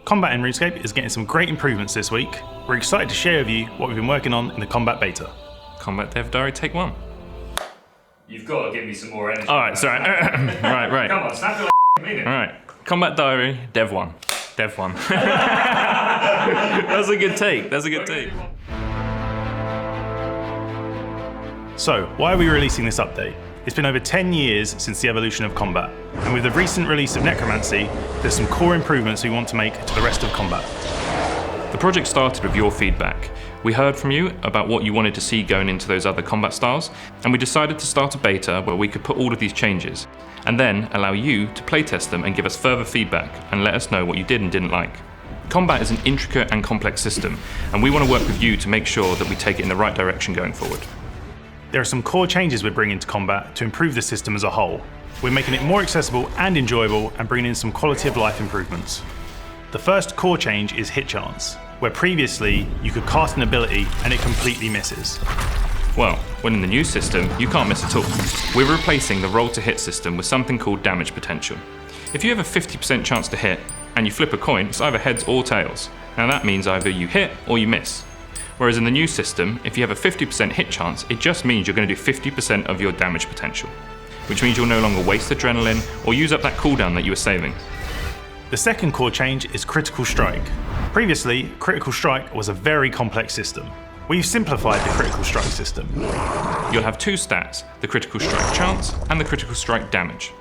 Combat in Runescape is getting some great improvements this week. We're excited to share with you what we've been working on in the Combat Beta. Combat Dev Diary, take 1. You've got to give me some more energy. Alright, sorry. right. Come on, snap your meaning. Alright, Combat Diary, Dev 1. Dev 1. That's a good take, So, why are we releasing this update? It's been over 10 years since the evolution of Combat, and with the recent release of Necromancy, there's some core improvements we want to make to the rest of Combat. The project started with your feedback. We heard from you about what you wanted to see going into those other combat styles, and we decided to start a beta where we could put all of these changes, and then allow you to playtest them and give us further feedback and let us know what you did and didn't like. Combat is an intricate and complex system, and we want to work with you to make sure that we take it in the right direction going forward. There are some core changes we're bringing to Combat to improve the system as a whole. We're making it more accessible and enjoyable and bringing in some quality of life improvements. The first core change is hit chance, where previously you could cast an ability and it completely misses. Well, when in the new system, you can't miss at all. We're replacing the roll to hit system with something called damage potential. If you have a 50% chance to hit and you flip a coin, it's either heads or tails. Now that means either you hit or you miss. Whereas in the new system, if you have a 50% hit chance, it just means you're going to do 50% of your damage potential, which means you'll no longer waste adrenaline or use up that cooldown that you were saving. The second core change is critical strike. Previously, critical strike was a very complex system. We've simplified the critical strike system. You'll have 2 stats, the critical strike chance and the critical strike damage.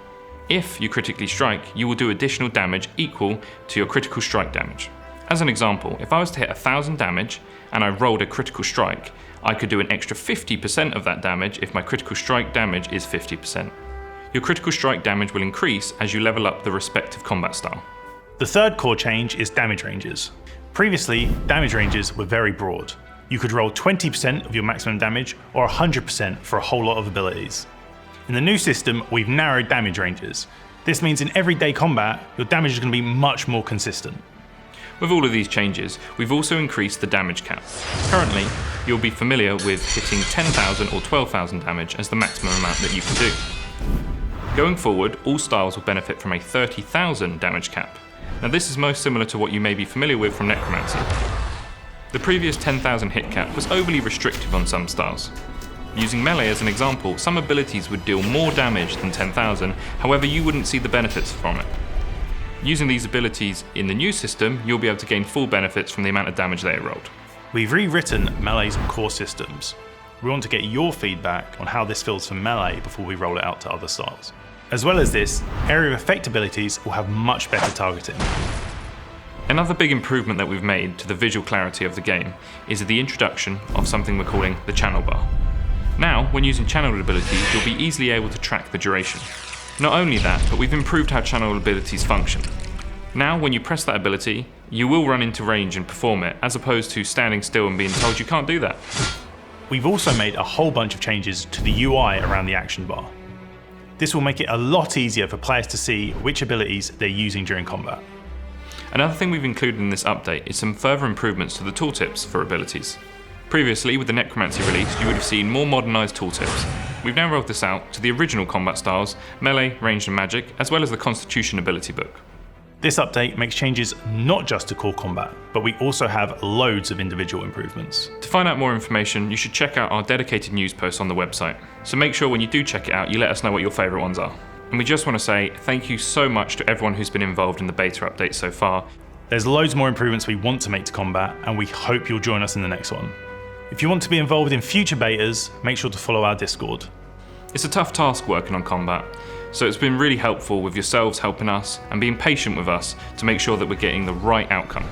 If you critically strike, you will do additional damage equal to your critical strike damage. As an example, if I was to hit 1000 damage and I rolled a critical strike, I could do an extra 50% of that damage if my critical strike damage is 50%. Your critical strike damage will increase as you level up the respective combat style. The third core change is damage ranges. Previously, damage ranges were very broad. You could roll 20% of your maximum damage or 100% for a whole lot of abilities. In the new system, we've narrowed damage ranges. This means in everyday combat, your damage is going to be much more consistent. With all of these changes, we've also increased the damage cap. Currently, you'll be familiar with hitting 10,000 or 12,000 damage as the maximum amount that you can do. Going forward, all styles will benefit from a 30,000 damage cap. Now this is most similar to what you may be familiar with from Necromancy. The previous 10,000 hit cap was overly restrictive on some styles. Using melee as an example, some abilities would deal more damage than 10,000, however you wouldn't see the benefits from it. Using these abilities in the new system, you'll be able to gain full benefits from the amount of damage they rolled. We've rewritten Melee's core systems. We want to get your feedback on how this feels for Melee before we roll it out to other styles. As well as this, area of effect abilities will have much better targeting. Another big improvement that we've made to the visual clarity of the game is the introduction of something we're calling the channel bar. Now, when using channel abilities, you'll be easily able to track the duration. Not only that, but we've improved how channel abilities function. Now, when you press that ability, you will run into range and perform it, as opposed to standing still and being told you can't do that. We've also made a whole bunch of changes to the UI around the action bar. This will make it a lot easier for players to see which abilities they're using during combat. Another thing we've included in this update is some further improvements to the tooltips for abilities. Previously, with the Necromancy release, you would have seen more modernised tooltips. We've now rolled this out to the original combat styles, melee, ranged and magic, as well as the Constitution ability book. This update makes changes not just to core combat, but we also have loads of individual improvements. To find out more information, you should check out our dedicated news posts on the website. So make sure when you do check it out, you let us know what your favourite ones are. And we just want to say thank you so much to everyone who's been involved in the beta update so far. There's loads more improvements we want to make to combat, and we hope you'll join us in the next one. If you want to be involved in future betas, make sure to follow our Discord. It's a tough task working on combat, so it's been really helpful with yourselves helping us and being patient with us to make sure that we're getting the right outcome.